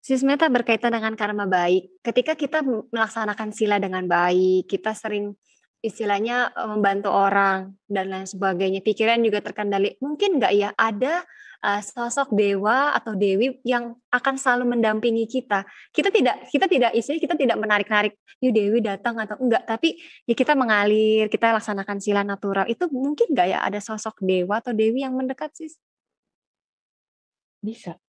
Sis Meta berkaitan dengan karma baik. Ketika kita melaksanakan sila dengan baik, kita sering istilahnya membantu orang dan lain sebagainya. Pikiran juga terkendali. Mungkin nggak ya ada sosok dewa atau dewi yang akan selalu mendampingi kita. Kita tidak istilahnya kita tidak menarik-narik, yuk dewi datang atau enggak. Tapi ya kita mengalir, kita laksanakan sila natural. Itu mungkin nggak ya ada sosok dewa atau dewi yang mendekat sis? Bisa.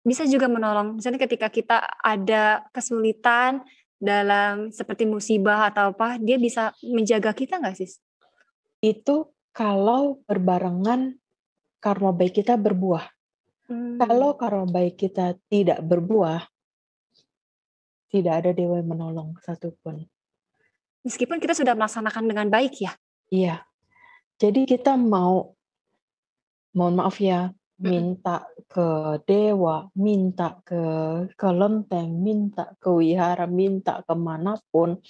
Bisa juga menolong. Misalnya ketika kita ada kesulitan dalam seperti musibah atau apa, dia bisa menjaga kita nggak sis? Itu kalau berbarengan karma baik kita berbuah. Kalau Hmm. karma baik kita tidak berbuah, tidak ada dewa yang menolong satupun. Meskipun kita sudah melaksanakan dengan baik ya. Iya. Jadi kita mohon maaf ya, Mm-mm. minta ke dewa, minta ke kelenteng, minta ke wihara, minta kemanapun.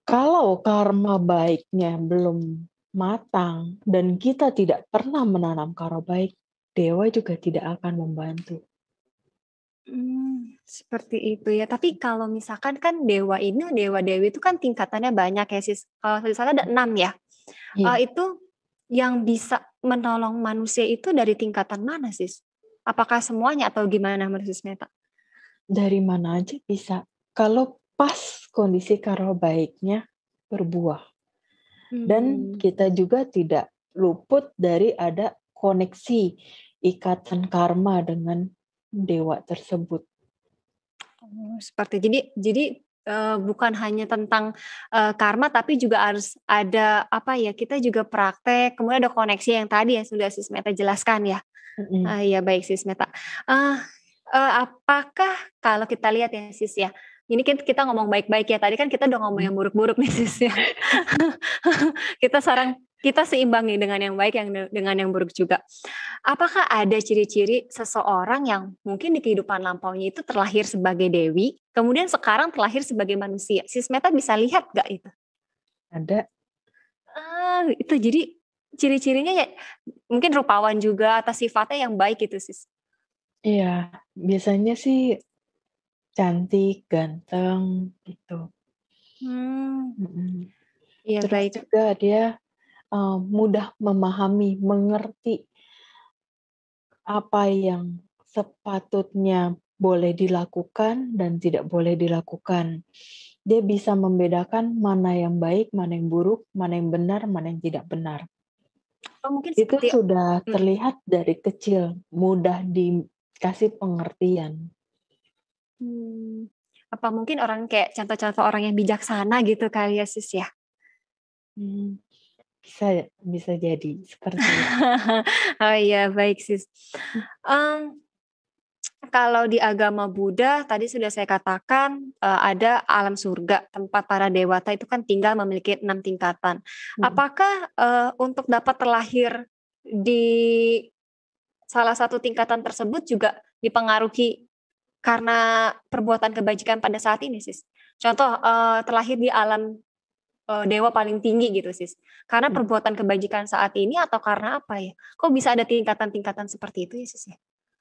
Kalau karma baiknya belum matang dan kita tidak pernah menanam karma baik, dewa juga tidak akan membantu. Seperti itu ya. Tapi kalau misalkan kan dewa ini, dewa dewi itu kan tingkatannya banyak ya sis. Kalau misalnya ada 6 ya. Iya, Itu yang bisa menolong manusia itu dari tingkatan mana sis? Apakah semuanya atau gimana menurut sis Meta? dari mana aja bisa. Kalau pas kondisi karma baiknya berbuah. Dan Hmm. kita juga tidak luput dari ada koneksi ikatan karma dengan dewa tersebut. Oh, seperti jadi bukan hanya tentang karma tapi juga harus ada apa ya, kita juga praktek, kemudian ada koneksi yang tadi yang sudah Sis Meta jelaskan ya. Mm-mm. Ya baik Sis Meta. Ah, apakah kalau kita lihat ya Sis ya, ini kan kita ngomong baik-baik ya, tadi kan kita udah ngomong yang buruk-buruk nih Sis ya. Kita seimbangi dengan yang baik dengan yang buruk juga. Apakah ada ciri-ciri seseorang yang mungkin di kehidupan lampaunya itu terlahir sebagai dewi, kemudian sekarang terlahir sebagai manusia? Sis Meta bisa lihat gak itu? Ada, Itu jadi ciri-cirinya ya mungkin rupawan juga atas sifatnya yang baik gitu sis. iya, biasanya sih cantik, ganteng, gitu. Hmm, Mm-mm. iya Terus baik. juga dia mudah memahami, mengerti apa yang sepatutnya boleh dilakukan dan tidak boleh dilakukan. Dia bisa membedakan mana yang baik, mana yang buruk, mana yang benar, mana yang tidak benar. Oh, mungkin Itu seperti sudah mm, terlihat dari kecil, mudah dikasih pengertian. hmm, apa mungkin orang kayak contoh-contoh orang yang bijaksana gitu kali ya sis ya. Hmm, bisa bisa jadi seperti itu. Oh iya baik sis. Em, Kalau di agama Buddha tadi sudah saya katakan ada alam surga tempat para dewata itu kan tinggal memiliki 6 tingkatan. Mm. Apakah untuk dapat terlahir di salah satu tingkatan tersebut juga dipengaruhi karena perbuatan kebajikan pada saat ini, Sis? Contoh terlahir di alam dewa paling tinggi gitu, Sis. Karena perbuatan kebajikan saat ini atau karena apa ya? Kok bisa ada tingkatan-tingkatan seperti itu ya, Sis ya?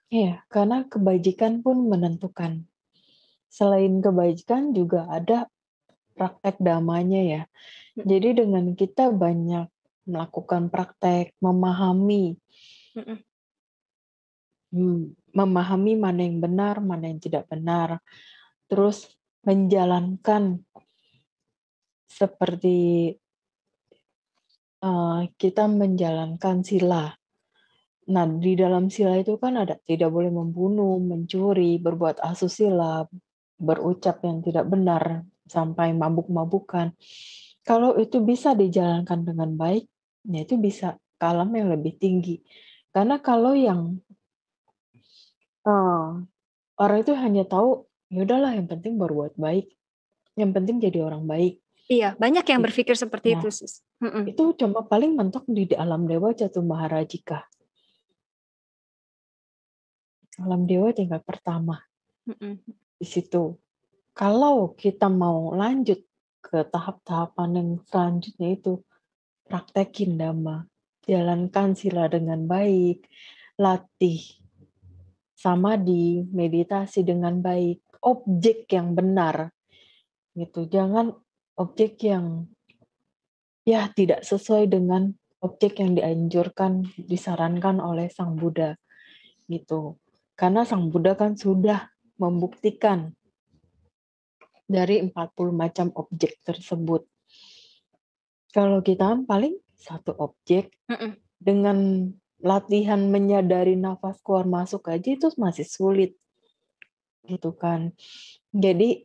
Iya, karena kebajikan pun menentukan. Selain kebajikan juga ada praktek damanya ya. Mm-mm. Jadi dengan kita banyak melakukan praktek, Mm-mm. memahami mana yang benar, mana yang tidak benar, terus menjalankan seperti kita menjalankan sila. Nah, di dalam sila itu kan ada tidak boleh membunuh, mencuri, berbuat asusila, berucap yang tidak benar, sampai mabuk-mabukan. Kalau itu bisa dijalankan dengan baik, ya itu bisa ke alam yang lebih tinggi. Karena kalau yang orang itu hanya tahu, ya udahlah yang penting berbuat baik, yang penting jadi orang baik. Iya, banyak yang berpikir seperti Nah, itu, Sis. Mm-mm. itu cuma paling mentok di alam dewa Jatuh Maharajika. Alam dewa tingkat pertama Mm-mm. di situ. Kalau kita mau lanjut ke tahap-tahapan yang selanjutnya itu, praktekin Dhamma. Jalankan sila dengan baik, latih samadhi, meditasi dengan baik, objek yang benar gitu. Jangan objek yang ya tidak sesuai dengan objek yang dianjurkan, disarankan oleh Sang Buddha gitu. Karena Sang Buddha kan sudah membuktikan dari 40 macam objek tersebut. Kalau kita paling satu objek dengan latihan menyadari nafas keluar masuk aja itu masih sulit gitu kan. Jadi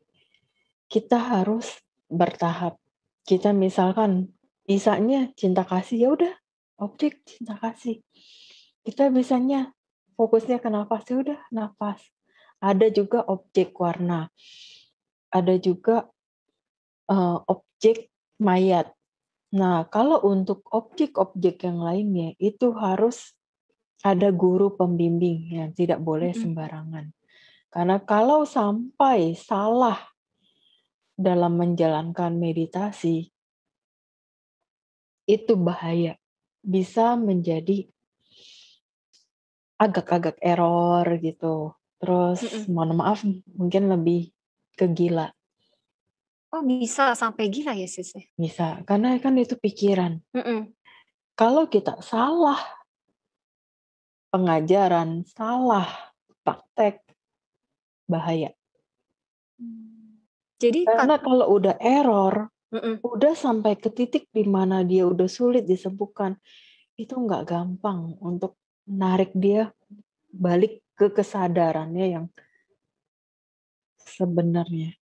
kita harus bertahap. Kita misalkan bisanya cinta kasih, ya udah objek cinta kasih. Kita bisanya fokusnya ke nafas, ya udah nafas. Ada juga objek warna. Ada juga objek mayat. Nah, kalau untuk objek-objek yang lainnya itu harus ada guru pembimbing yang tidak boleh sembarangan. Karena kalau sampai salah dalam menjalankan meditasi, itu bahaya. Bisa menjadi agak-agak error gitu. Terus mohon maaf mungkin lebih ke gila. Oh bisa sampai gila ya sis? Bisa, karena kan itu pikiran. Kalau kita salah pengajaran, salah praktek, bahaya. Jadi Karena kalau udah error, udah sampai ke titik di mana dia udah sulit disembuhkan, itu nggak gampang untuk narik dia balik ke kesadarannya yang sebenarnya.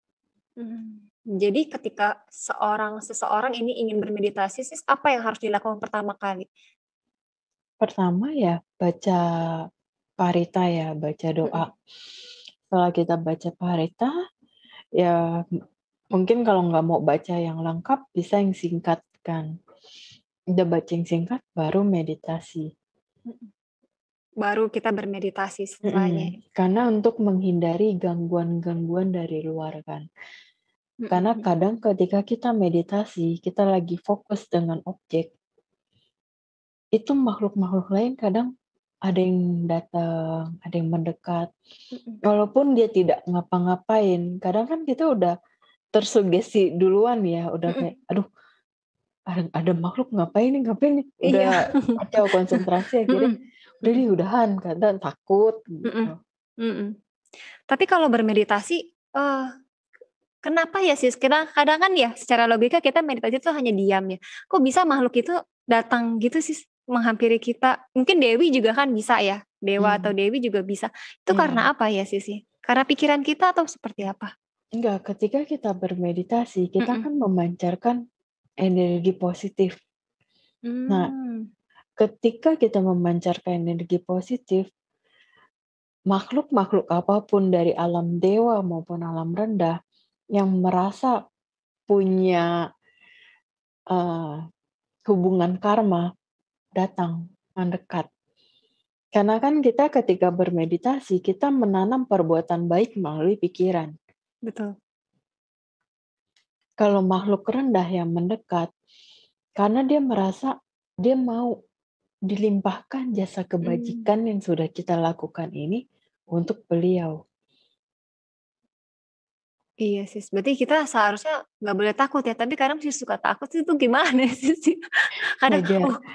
Jadi ketika seseorang ini ingin bermeditasi, sis, apa yang harus dilakukan pertama kali? Pertama ya baca parita ya, baca doa. Setelah kita baca parita, ya mungkin kalau nggak mau baca yang lengkap, bisa yang singkat kan. Udah baca yang singkat, baru meditasi. Baru kita bermeditasi setelahnya. Karena untuk menghindari gangguan-gangguan dari luar kan. Karena kadang ketika kita meditasi, kita lagi fokus dengan objek, itu makhluk-makhluk lain kadang ada yang datang, ada yang mendekat. Walaupun dia tidak ngapa-ngapain, kadang kan kita udah tersugesti duluan ya, udah kayak, aduh, ada makhluk ngapain nih, udah kacau konsentrasi akhirnya, udah deh udahan, kadang takut gitu. Tapi kalau bermeditasi, kenapa ya sis? Kadang kan ya secara logika kita meditasi itu hanya diam ya. Kok bisa makhluk itu datang gitu sis menghampiri kita? Mungkin Dewi juga kan bisa ya, dewa atau Dewi juga bisa. Itu karena apa ya sis? Karena pikiran kita atau seperti apa? Enggak, ketika kita bermeditasi, kita kan memancarkan energi positif. Nah, ketika kita memancarkan energi positif, makhluk-makhluk apapun dari alam dewa maupun alam rendah yang merasa punya hubungan karma datang mendekat. Karena kan kita ketika bermeditasi, kita menanam perbuatan baik melalui pikiran. Betul. Kalau makhluk rendah yang mendekat, karena dia merasa dia mau dilimpahkan jasa kebajikan yang sudah kita lakukan ini untuk beliau. Iya sis, berarti kita seharusnya nggak boleh takut ya, tapi kadang sih suka takut itu gimana sih? Kadang,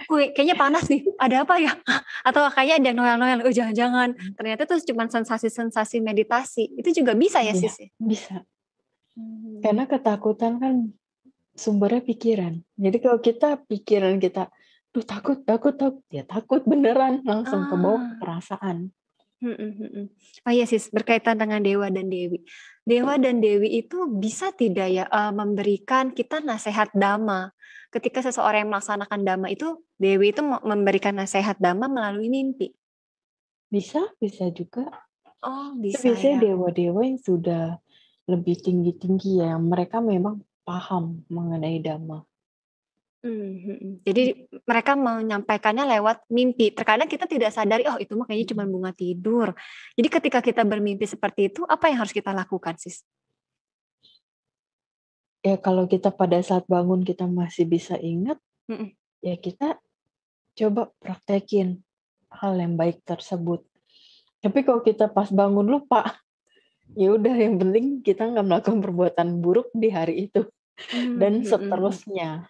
kayaknya panas nih, ada apa ya? Atau kayaknya ada noel-noel, jangan-jangan. Ternyata itu cuma sensasi-sensasi meditasi, itu juga bisa ya sis? Bisa. Karena ketakutan kan sumbernya pikiran. Jadi kalau pikiran kita, takut, ya takut beneran, langsung ke bawah perasaan. Oh iya sis, berkaitan dengan Dewa dan Dewi. Dewa dan Dewi itu bisa tidak ya memberikan kita nasihat dhamma. Ketika seseorang yang melaksanakan dhamma itu, Dewi itu memberikan nasihat dhamma melalui mimpi. Bisa juga. Oh bisa biasanya ya. dewa-dewa yang sudah lebih tinggi-tinggi ya, mereka memang paham mengenai dhamma. Jadi mereka menyampaikannya lewat mimpi. Terkadang kita tidak sadari, oh itu mah kayaknya cuma bunga tidur. Jadi ketika kita bermimpi seperti itu, apa yang harus kita lakukan sis? Ya kalau kita pada saat bangun kita masih bisa ingat, ya kita coba praktekin hal yang baik tersebut. Tapi kalau kita pas bangun lupa, ya udah yang penting kita nggak melakukan perbuatan buruk di hari itu dan seterusnya.